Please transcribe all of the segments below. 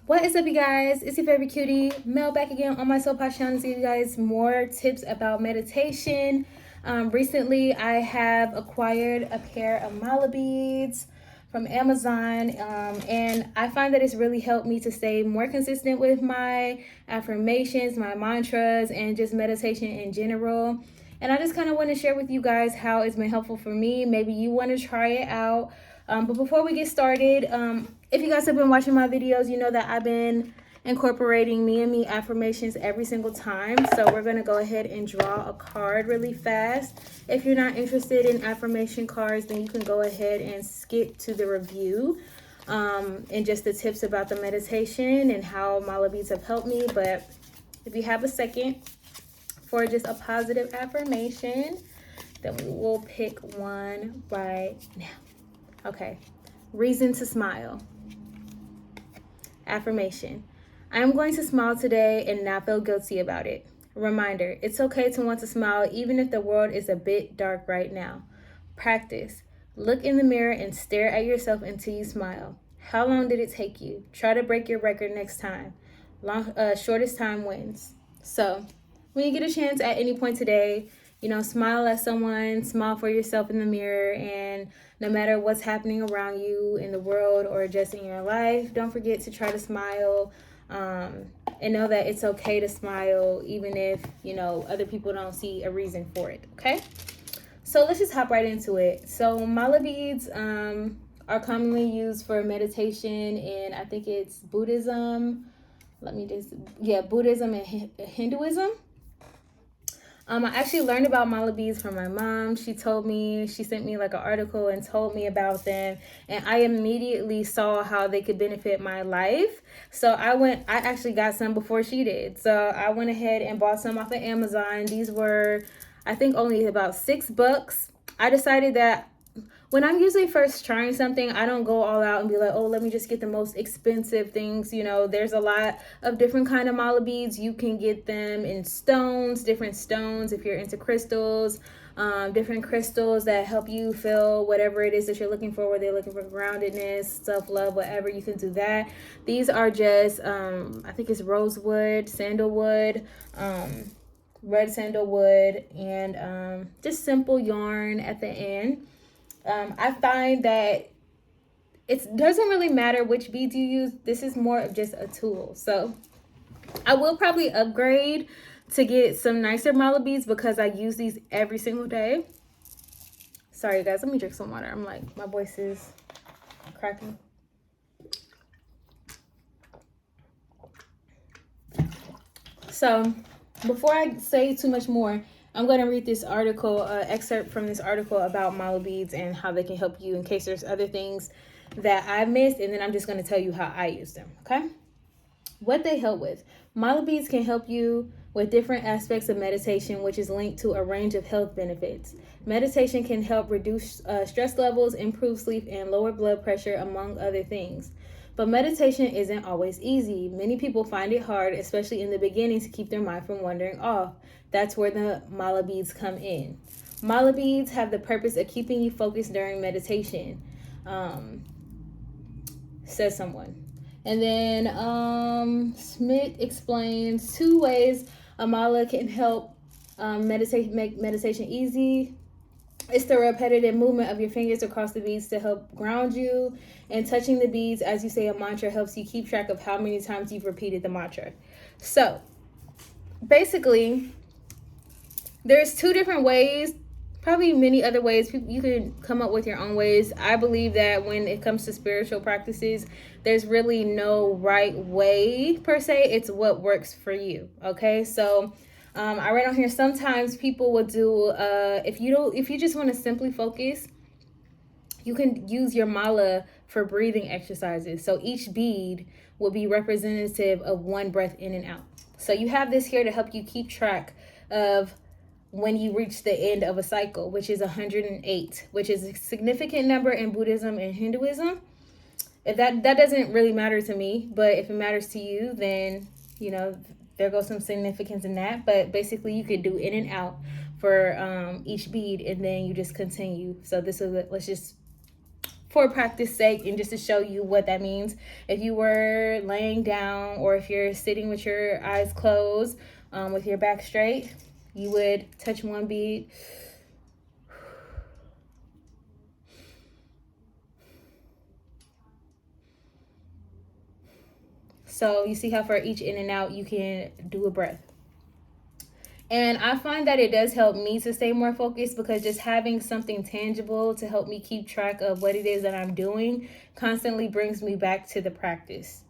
What is up, you guys? It's your favorite cutie, Mel, back again on my Soul Pod channel to give you guys more tips about meditation. Recently, I have acquired a pair of mala beads from Amazon, and I find that it's really helped me to stay more consistent with my affirmations, my mantras, and just meditation in general. And I just kind of want to share with you guys how it's been helpful for me. Maybe you want to try it out. But before we get started, if you guys have been watching my videos, you know that I've been incorporating me and me affirmations every single time. So we're going to go ahead and draw a card really fast. If you're not interested in affirmation cards, then you can go ahead and skip to the review and just the tips about the meditation and how mala beads have helped me. But if you have a second for just a positive affirmation, then we will pick one right now. Okay, reason to smile. Affirmation. I am going to smile today and not feel guilty about it. Reminder, it's okay to want to smile even if the world is a bit dark right now. Practice. Look in the mirror and stare at yourself until you smile. How long did it take you? Try to break your record next time. Shortest time wins. So, when you get a chance at any point today, smile at someone, smile for yourself in the mirror, and no matter what's happening around you in the world or just in your life, don't forget to try to smile, and know that it's okay to smile even if, other people don't see a reason for it, okay? So let's just hop right into it. So mala beads are commonly used for meditation in, I think it's Buddhism. Buddhism and Hinduism. I actually learned about mala beads from my mom. She sent me like an article and told me about them. And I immediately saw how they could benefit my life. So I actually got some before she did. So I went ahead and bought some off of Amazon. These were, I think, only about $6. I decided that when I'm usually first trying something, I don't go all out and be like, oh, let me just get the most expensive things. There's a lot of different kind of mala beads. You can get them in different stones if you're into crystals, different crystals that help you feel whatever it is that you're looking for, whether you're looking for groundedness, self-love, whatever, you can do that. These are just, I think it's rosewood, sandalwood, red sandalwood, and just simple yarn at the end. I find that it doesn't really matter which beads you use. This is more of just a tool. So I will probably upgrade to get some nicer mala beads because I use these every single day. Sorry, guys. Let me drink some water. My voice is cracking. So before I say too much more, I'm going to read this article, excerpt from this article about mala beads and how they can help you in case there's other things that I missed. And then I'm just going to tell you how I use them, okay? What they help with. Mala beads can help you with different aspects of meditation, which is linked to a range of health benefits. Meditation can help reduce stress levels, improve sleep, and lower blood pressure, among other things. But meditation isn't always easy. Many people find it hard, especially in the beginning, to keep their mind from wandering off. That's where the mala beads come in. Mala beads have the purpose of keeping you focused during meditation, says someone. And then Smith explains 2 ways a mala can help make meditation easy. It's the repetitive movement of your fingers across the beads to help ground you. And touching the beads as you say a mantra helps you keep track of how many times you've repeated the mantra. So basically, there's 2 different ways, probably many other ways. You can come up with your own ways. I believe that when it comes to spiritual practices, there's really no right way per se. It's what works for you. Okay, so I read on here sometimes people will do if you just want to simply focus, you can use your mala for breathing exercises. So each bead will be representative of one breath in and out. So you have this here to help you keep track of when you reach the end of a cycle, which is 108, which is a significant number in Buddhism and Hinduism. If that doesn't really matter to me, but if it matters to you, then there goes some significance in that. But basically you could do in and out for each bead, and then you just continue. So let's just for practice sake and just to show you what that means. If you were laying down or if you're sitting with your eyes closed, with your back straight, you would touch one bead. So you see how for each in and out, you can do a breath. And I find that it does help me to stay more focused, because just having something tangible to help me keep track of what it is that I'm doing constantly brings me back to the practice.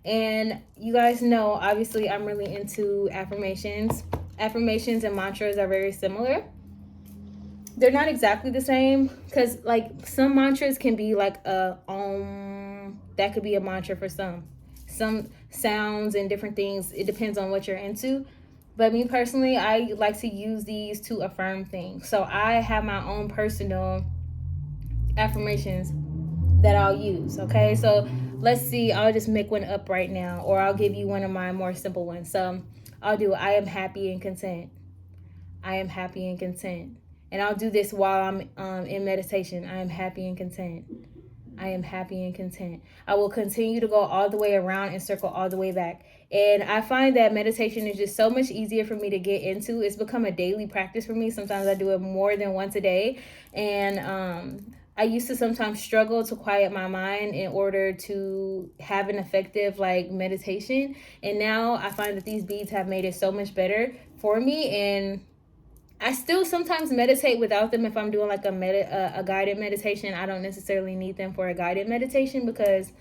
And you guys know, obviously, I'm really into affirmations. Affirmations and mantras are very similar. They're not exactly the same, because like some mantras can be like a that could be a mantra for some sounds and different things. It depends on what you're into. But me personally, I like to use these to affirm things. So I have my own personal affirmations that I'll use. Okay, so let's see. I'll just make one up right now, or I'll give you one of my more simple ones. So I'll do, I am happy and content. I am happy and content. And I'll do this while I'm in meditation. I am happy and content. I am happy and content. I will continue to go all the way around and circle all the way back. And I find that meditation is just so much easier for me to get into. It's become a daily practice for me. Sometimes I do it more than once a day. And I used to sometimes struggle to quiet my mind in order to have an effective like meditation. And now I find that these beads have made it so much better for me. And I still sometimes meditate without them. If I'm doing like a guided meditation, I don't necessarily need them for a guided meditation because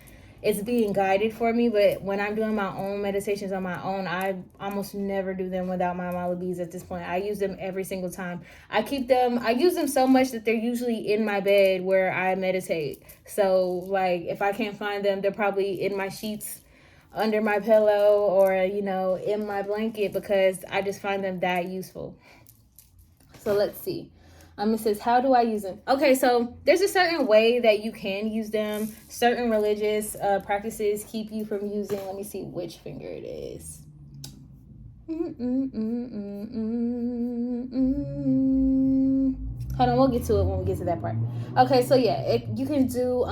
it's being guided for me. But when I'm doing my own meditations on my own, I almost never do them without my mala beads at this point. I use them every single time. I use them so much that they're usually in my bed where I meditate. So like if I can't find them, they're probably in my sheets, under my pillow, or in my blanket, because I just find them that useful. So let's see. It says, how do I use them? Okay, so there's a certain way that you can use them. Certain religious practices keep you from using, let me see which finger it is. Hold on, we'll get to it when we get to that part. Okay, so yeah, you can do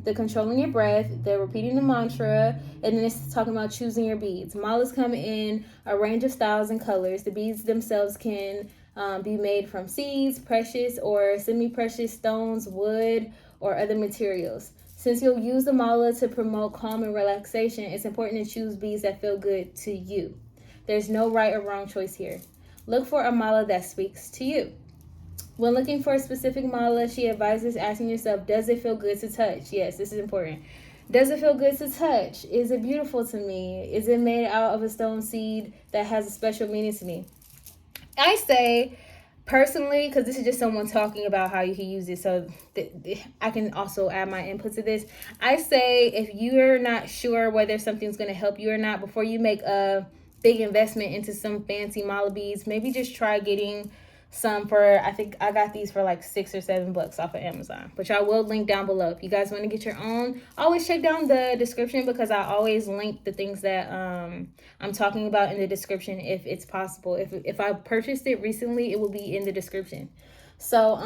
the controlling your breath, the repeating the mantra, and then it's talking about choosing your beads. Malas come in a range of styles and colors. The beads themselves can be made from seeds, precious or semi-precious stones, wood, or other materials. Since you'll use the mala to promote calm and relaxation, it's important to choose beads that feel good to you. There's no right or wrong choice here. Look for a mala that speaks to you. When looking for a specific mala, she advises asking yourself, does it feel good to touch? Yes, this is important. Does it feel good to touch? Is it beautiful to me? Is it made out of a stone seed that has a special meaning to me? I say, personally, because this is just someone talking about how you can use it, so I can also add my input to this. I say if you're not sure whether something's going to help you or not, before you make a big investment into some fancy mala beads, maybe just try getting some for, I think I got these for like $6 or $7 off of Amazon, which I will link down below. If you guys want to get your own, always check down the description, because I always link the things that I'm talking about in the description if it's possible. If I purchased it recently, it will be in the description. So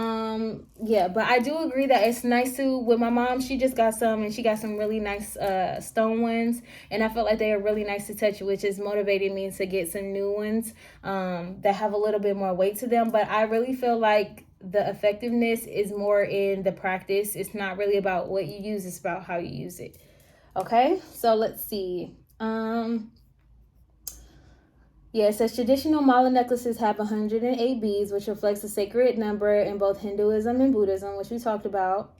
yeah, but I do agree that it's nice to, with my mom, she just got some, and she got some really nice stone ones, and I felt like they are really nice to touch, which is motivating me to get some new ones that have a little bit more weight to them. But I really feel like the effectiveness is more in the practice. It's not really about what you use, it's about how you use it. Okay, so let's see. Yeah, it says traditional mala necklaces have 108 beads, which reflects a sacred number in both Hinduism and Buddhism, which we talked about.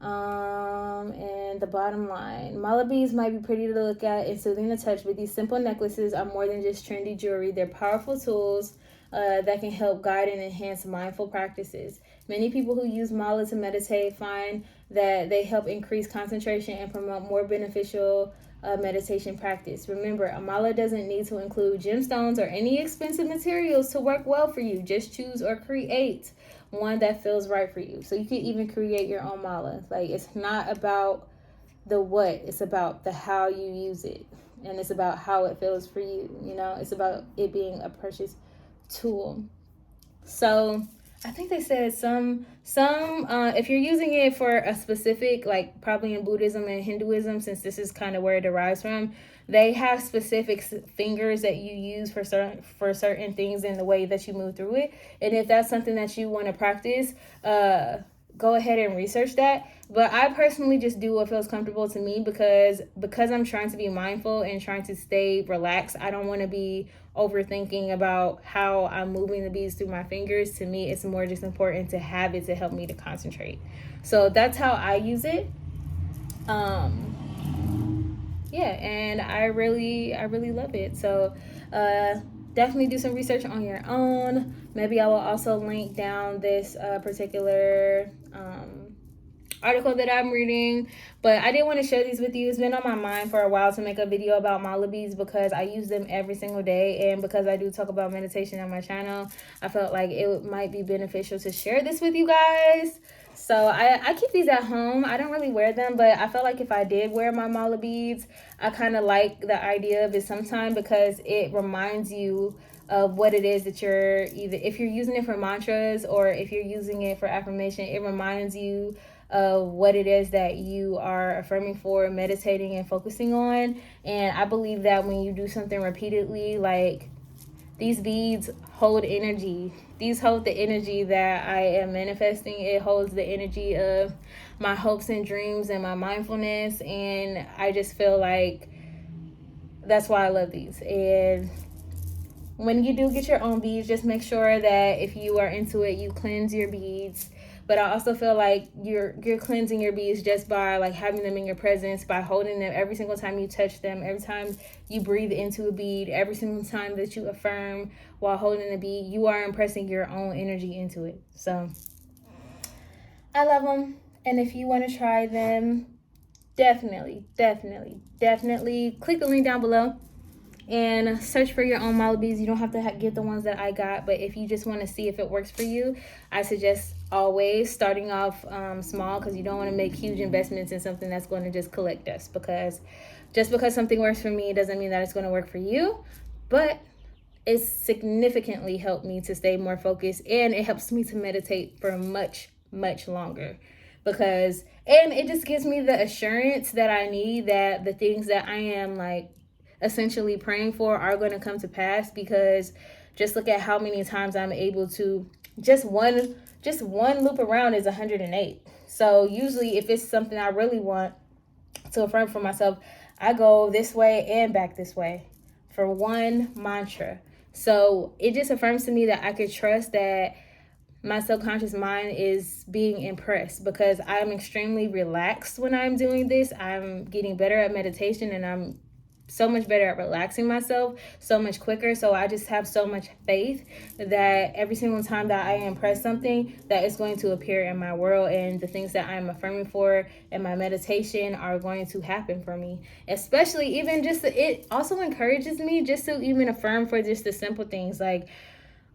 And the bottom line, mala beads might be pretty to look at and soothing to touch, but these simple necklaces are more than just trendy jewelry. They're powerful tools that can help guide and enhance mindful practices. Many people who use mala to meditate find that they help increase concentration and promote more beneficial meditation practice. Remember, a mala doesn't need to include gemstones or any expensive materials to work well for you. Just choose or create one that feels right for you. So you can even create your own mala. Like, it's not about the what, it's about the how you use it, and it's about how it feels for you. It's about it being a precious tool. So I think they said some if you're using it for a specific, like probably in Buddhism and Hinduism, since this is kind of where it derives from, they have specific fingers that you use for certain things in the way that you move through it. And if that's something that you want to practice, go ahead and research that. But I personally just do what feels comfortable to me, because I'm trying to be mindful and trying to stay relaxed. I don't want to be overthinking about how I'm moving the beads through my fingers. To me, it's more just important to have it to help me to concentrate. So that's how I use it. Yeah, and I really love it. So definitely do some research on your own. Maybe I will also link down this particular article that I'm reading. But I did want to share these with you. It's been on my mind for a while to make a video about mala beads, because I use them every single day, and because I do talk about meditation on my channel, I felt like it might be beneficial to share this with you guys. So I keep these at home. I don't really wear them, but I felt like if I did wear my mala beads, I kind of like the idea of it sometimes, because it reminds you of what it is that you're either, if you're using it for mantras or if you're using it for affirmation, it reminds you of what it is that you are affirming for, meditating and focusing on. And I believe that when you do something repeatedly, like these beads hold energy. These hold the energy that I am manifesting. It holds the energy of my hopes and dreams and my mindfulness. And I just feel like that's why I love these. And when you do get your own beads, just make sure that if you are into it, you cleanse your beads. But I also feel like you're cleansing your beads just by like having them in your presence, by holding them every single time you touch them, every time you breathe into a bead, every single time that you affirm while holding the bead. You are impressing your own energy into it. So I love them. And if you want to try them, definitely click the link down below and search for your own mala beads. You don't have to get the ones that I got, but if you just want to see if it works for you, I suggest always starting off small, because you don't want to make huge investments in something that's going to just collect dust. Because just because something works for me doesn't mean that it's going to work for you. But it's significantly helped me to stay more focused, and it helps me to meditate for much longer, because and it just gives me the assurance that I need that the things that I am like essentially praying for are going to come to pass. Because just look at how many times I'm able to just one loop around is 108. So usually if it's something I really want to affirm for myself, I go this way and back this way for one mantra. So it just affirms to me that I could trust that my subconscious mind is being impressed, because I'm extremely relaxed when I'm doing this. I'm getting better at meditation, and I'm so much better at relaxing myself so much quicker. So I just have so much faith that every single time that I impress something, that it's going to appear in my world, and the things that I'm affirming for in my meditation are going to happen for me. Especially even just, it also encourages me just to even affirm for just the simple things like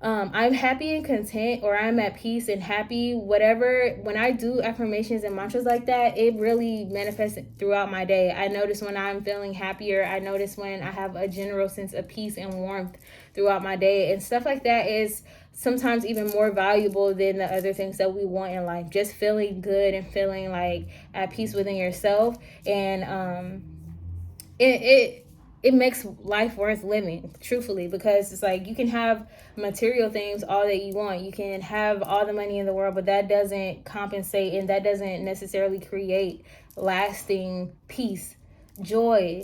I'm happy and content, or I'm at peace and happy, whatever. When I do affirmations and mantras like that, it really manifests throughout my day. I notice when I'm feeling happier. I notice when I have a general sense of peace and warmth throughout my day. And stuff like that is sometimes even more valuable than the other things that we want in life. Just feeling good and feeling like at peace within yourself. And it makes life worth living, truthfully, because it's like you can have material things all that you want. You can have all the money in the world, but that doesn't compensate, and that doesn't necessarily create lasting peace, joy,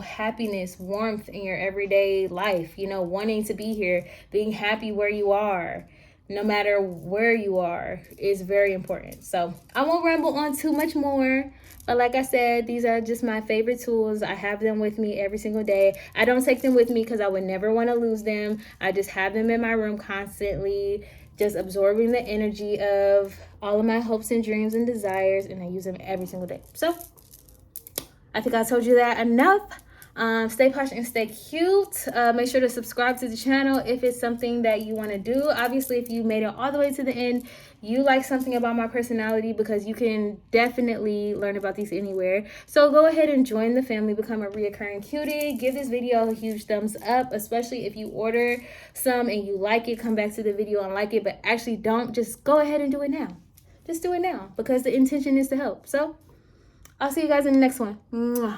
happiness, warmth in your everyday life, wanting to be here, being happy where you are, no matter where you are, is very important. So I won't ramble on too much more. But like I said, these are just my favorite tools. I have them with me every single day. I don't take them with me because I would never want to lose them. I just have them in my room constantly, just absorbing the energy of all of my hopes and dreams and desires, and I use them every single day. So I think I told you that enough. Stay posh and stay cute. Make sure to subscribe to the channel if it's something that you want to do. Obviously, if you made it all the way to the end, you like something about my personality, because you can definitely learn about these anywhere. So go ahead and join the family, become a reoccurring cutie. Give this video a huge thumbs up, especially if you order some and you like it. Come back to the video and like it, but actually don't. Just go ahead and do it now. Just do it now, because the intention is to help. So I'll see you guys in the next one. Mwah.